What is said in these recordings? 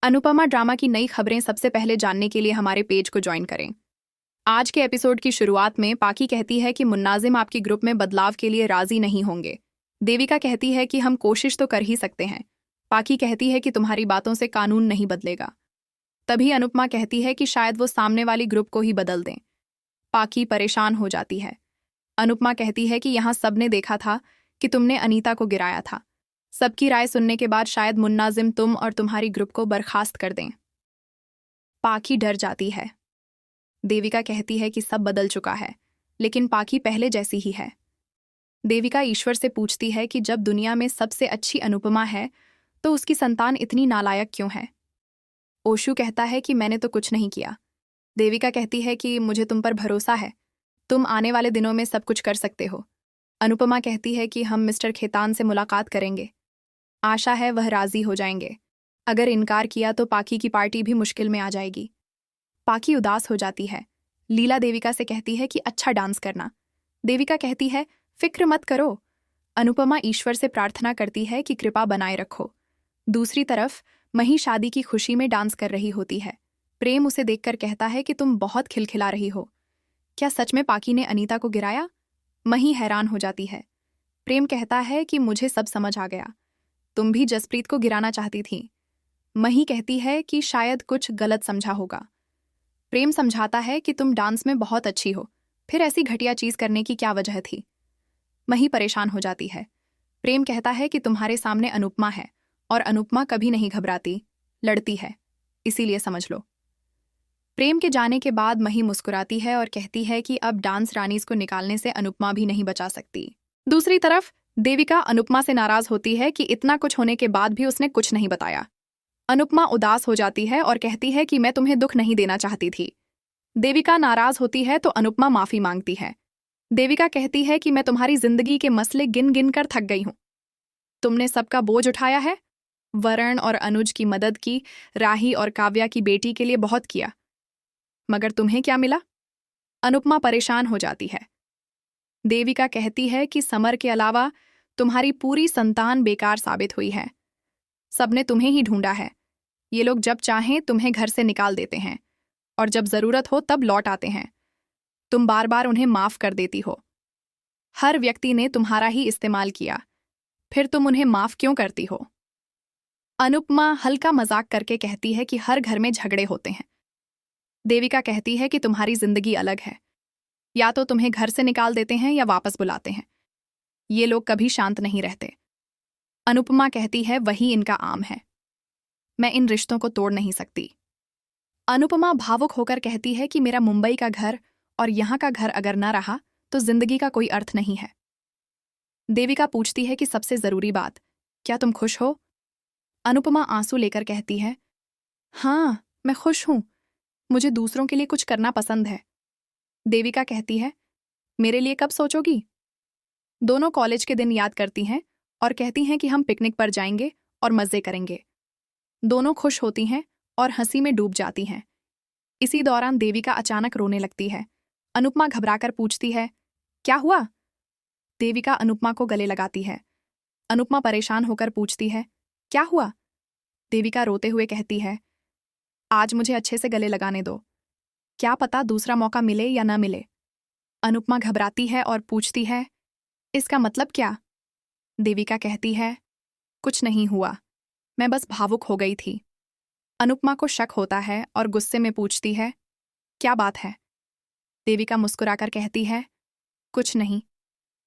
Anupama drama की नई खबरें सबसे पहले जानने के लिए हमारे पेज को ज्वाइन करें। आज के एपिसोड की शुरुआत में पाकी कहती है कि मुन्नाजिम आपके ग्रुप में बदलाव के लिए राजी नहीं होंगे। देविका कहती है कि हम कोशिश तो कर ही सकते हैं। पाकी कहती है कि तुम्हारी बातों से कानून नहीं बदलेगा। तभी अनुपमा कहती है कि शायद वो सामने वाली ग्रुप को ही बदल दें। पाकी परेशान हो जाती है। अनुपमा कहती है कि यहाँ सबने देखा था कि तुमने अनीता को गिराया था। सबकी राय सुनने के बाद शायद मुन्नाजिम तुम और तुम्हारी ग्रुप को बर्खास्त कर दें। पाकी डर जाती है। देविका कहती है कि सब बदल चुका है, लेकिन पाकी पहले जैसी ही है। देविका ईश्वर से पूछती है कि जब दुनिया में सबसे अच्छी अनुपमा है तो उसकी संतान इतनी नालायक क्यों है। ओशु कहता है कि मैंने तो कुछ नहीं किया। देविका कहती है कि मुझे तुम पर भरोसा है, तुम आने वाले दिनों में सब कुछ कर सकते हो। अनुपमा कहती है कि हम मिस्टर खेतान से मुलाकात करेंगे। आशा है वह राजी हो जाएंगे। अगर इनकार किया तो पाकी की पार्टी भी मुश्किल में आ जाएगी। पाकी उदास हो जाती है। लीला देविका से कहती है कि अच्छा डांस करना। देविका कहती है फिक्र मत करो। अनुपमा ईश्वर से प्रार्थना करती है कि कृपा बनाए रखो। दूसरी तरफ मही शादी की खुशी में डांस कर रही होती है। प्रेम उसे देखकर कहता है कि तुम बहुत खिलखिला रही हो। क्या सच में पाकी ने अनीता को गिराया? मही हैरान हो जाती है। प्रेम कहता है कि मुझे सब समझ आ गया, तुम भी जसप्रीत को गिराना चाहती थी। मही कहती है कि शायद कुछ गलत समझा होगा। प्रेम समझाता है कि तुम डांस में बहुत अच्छी हो, फिर ऐसी घटिया चीज करने की क्या वजह थी। मही परेशान हो जाती है। प्रेम कहता है कि तुम्हारे सामने अनुपमा है और अनुपमा कभी नहीं घबराती, लड़ती है, इसीलिए समझ लो। प्रेम के जाने के बाद मही मुस्कुराती है और कहती है कि अब डांस रानीज को निकालने से अनुपमा भी नहीं बचा सकती। दूसरी तरफ देविका अनुपमा से नाराज होती है कि इतना कुछ होने के बाद भी उसने कुछ नहीं बताया। अनुपमा उदास हो जाती है और कहती है कि मैं तुम्हें दुख नहीं देना चाहती थी। देविका नाराज होती है तो अनुपमा माफी मांगती है। देविका कहती है कि मैं तुम्हारी जिंदगी के मसले गिन गिन कर थक गई हूं। तुमने सबका बोझ उठाया है, वरुण और अनुज की मदद की, राही और काव्या की बेटी के लिए बहुत किया, मगर तुम्हें क्या मिला? अनुपमा परेशान हो जाती है। देविका कहती है कि समर के अलावा तुम्हारी पूरी संतान बेकार साबित हुई है। सबने तुम्हें ही ढूंढा है। ये लोग जब चाहें तुम्हें घर से निकाल देते हैं और जब जरूरत हो तब लौट आते हैं। तुम बार बार उन्हें माफ कर देती हो। हर व्यक्ति ने तुम्हारा ही इस्तेमाल किया, फिर तुम उन्हें माफ क्यों करती हो? अनुपमा हल्का मजाक करके कहती है कि हर घर में झगड़े होते हैं। देविका कहती है कि तुम्हारी जिंदगी अलग है, या तो तुम्हें घर से निकाल देते हैं या वापस बुलाते हैं। ये लोग कभी शांत नहीं रहते। अनुपमा कहती है वही इनका आम है, मैं इन रिश्तों को तोड़ नहीं सकती। अनुपमा भावुक होकर कहती है कि मेरा मुंबई का घर और यहाँ का घर अगर ना रहा तो जिंदगी का कोई अर्थ नहीं है। देविका पूछती है कि सबसे जरूरी बात, क्या तुम खुश हो? अनुपमा आंसू लेकर कहती है हाँ, मैं खुश हूं, मुझे दूसरों के लिए कुछ करना पसंद है। देविका कहती है मेरे लिए कब सोचोगी? दोनों कॉलेज के दिन याद करती हैं और कहती हैं कि हम पिकनिक पर जाएंगे और मजे करेंगे। दोनों खुश होती हैं और हंसी में डूब जाती हैं। इसी दौरान देविका अचानक रोने लगती है। अनुपमा घबराकर पूछती है क्या हुआ? देविका अनुपमा को गले लगाती है। अनुपमा परेशान होकर पूछती है क्या हुआ? देविका रोते हुए कहती है आज मुझे अच्छे से गले लगाने दो, क्या पता दूसरा मौका मिले या ना मिले। अनुपमा घबराती है और पूछती है इसका मतलब क्या? देविका कहती है कुछ नहीं हुआ, मैं बस भावुक हो गई थी। अनुपमा को शक होता है और गुस्से में पूछती है क्या बात है? देविका मुस्कुराकर कहती है कुछ नहीं,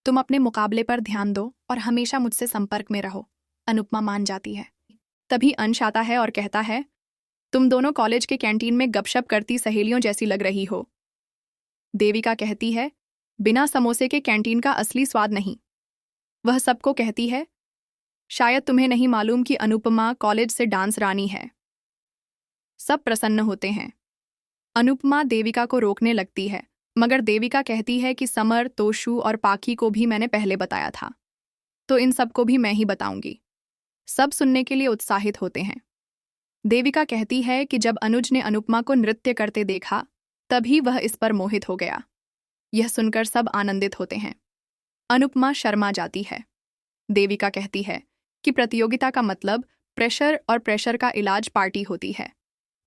तुम अपने मुकाबले पर ध्यान दो और हमेशा मुझसे संपर्क में रहो। अनुपमा मान जाती है। तभी अंश आता है और कहता है तुम दोनों कॉलेज के कैंटीन में गपशप करती सहेलियों जैसी लग रही हो। देविका कहती है बिना समोसे के कैंटीन का असली स्वाद नहीं। वह सबको कहती है शायद तुम्हें नहीं मालूम कि अनुपमा कॉलेज से डांस रानी है। सब प्रसन्न होते हैं। अनुपमा देविका को रोकने लगती है, मगर देविका कहती है कि समर, तोशु और पाकी को भी मैंने पहले बताया था, तो इन सबको भी मैं ही बताऊंगी। सब सुनने के लिए उत्साहित होते हैं। देविका कहती है कि जब अनुज ने अनुपमा को नृत्य करते देखा तभी वह इस पर मोहित हो गया। यह सुनकर सब आनंदित होते हैं। अनुपमा शर्मा जाती है। देविका कहती है कि प्रतियोगिता का मतलब प्रेशर और प्रेशर का इलाज पार्टी होती है,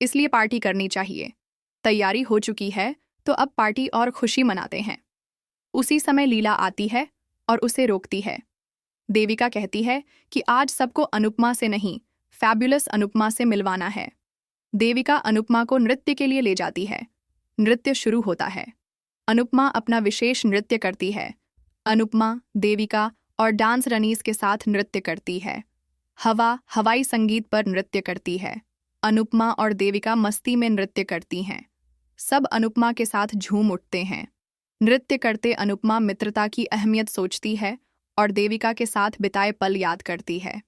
इसलिए पार्टी करनी चाहिए। तैयारी हो चुकी है तो अब पार्टी और खुशी मनाते हैं। उसी समय लीला आती है और उसे रोकती है। देविका कहती है कि आज सबको अनुपमा से नहीं, फैब्युलस अनुपमा से मिलवाना है। देविका अनुपमा को नृत्य के लिए ले जाती है। नृत्य शुरू होता है। अनुपमा अपना विशेष नृत्य करती है। अनुपमा, देविका और डांस रनीस के साथ नृत्य करती है। हवाई संगीत पर नृत्य करती है। अनुपमा और देविका मस्ती में नृत्य करती हैं। सब अनुपमा के साथ झूम उठते हैं। नृत्य करते अनुपमा मित्रता की अहमियत सोचती है और देविका के साथ बिताए पल याद करती है।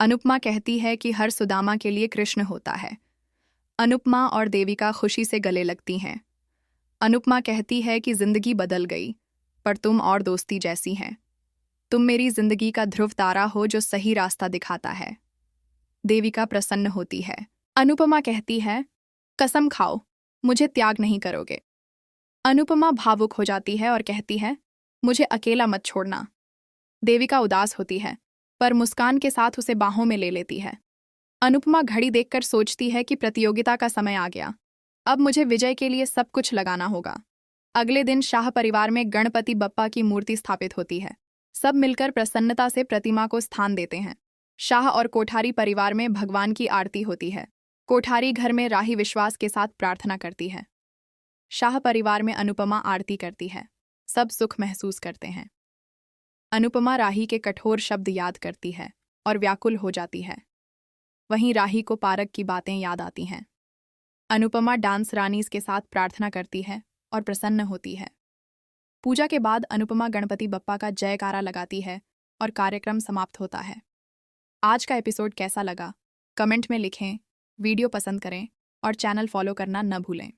अनुपमा कहती है कि हर सुदामा के लिए कृष्ण होता है। अनुपमा और देविका खुशी से गले लगती हैं। अनुपमा कहती है कि जिंदगी बदल गई, पर तुम और दोस्ती जैसी हैं। तुम मेरी जिंदगी का ध्रुव तारा हो जो सही रास्ता दिखाता है। देविका प्रसन्न होती है। अनुपमा कहती है, कसम खाओ, मुझे त्याग नहीं करोगे। अनुपमा भावुक हो जाती है और कहती है, मुझे अकेला मत छोड़ना। देविका उदास होती है, पर मुस्कान के साथ उसे बाहों में ले लेती है। अनुपमा घड़ी देखकर सोचती है कि प्रतियोगिता का समय आ गया। अब मुझे विजय के लिए सब कुछ लगाना होगा। अगले दिन शाह परिवार में गणपति बप्पा की मूर्ति स्थापित होती है। सब मिलकर प्रसन्नता से प्रतिमा को स्थान देते हैं। शाह और कोठारी परिवार में भगवान की आरती होती है। कोठारी घर में राही विश्वास के साथ प्रार्थना करती है। शाह परिवार में अनुपमा आरती करती है। सब सुख महसूस करते हैं। अनुपमा राही के कठोर शब्द याद करती है और व्याकुल हो जाती है। वहीं राही को पारक की बातें याद आती हैं। अनुपमा डांस रानीस के साथ प्रार्थना करती है और प्रसन्न होती है। पूजा के बाद अनुपमा गणपति बप्पा का जयकारा लगाती है और कार्यक्रम समाप्त होता है। आज का एपिसोड कैसा लगा? कमेंट में लिखें, वीडियो पसंद करें और चैनल फॉलो करना न भूलें।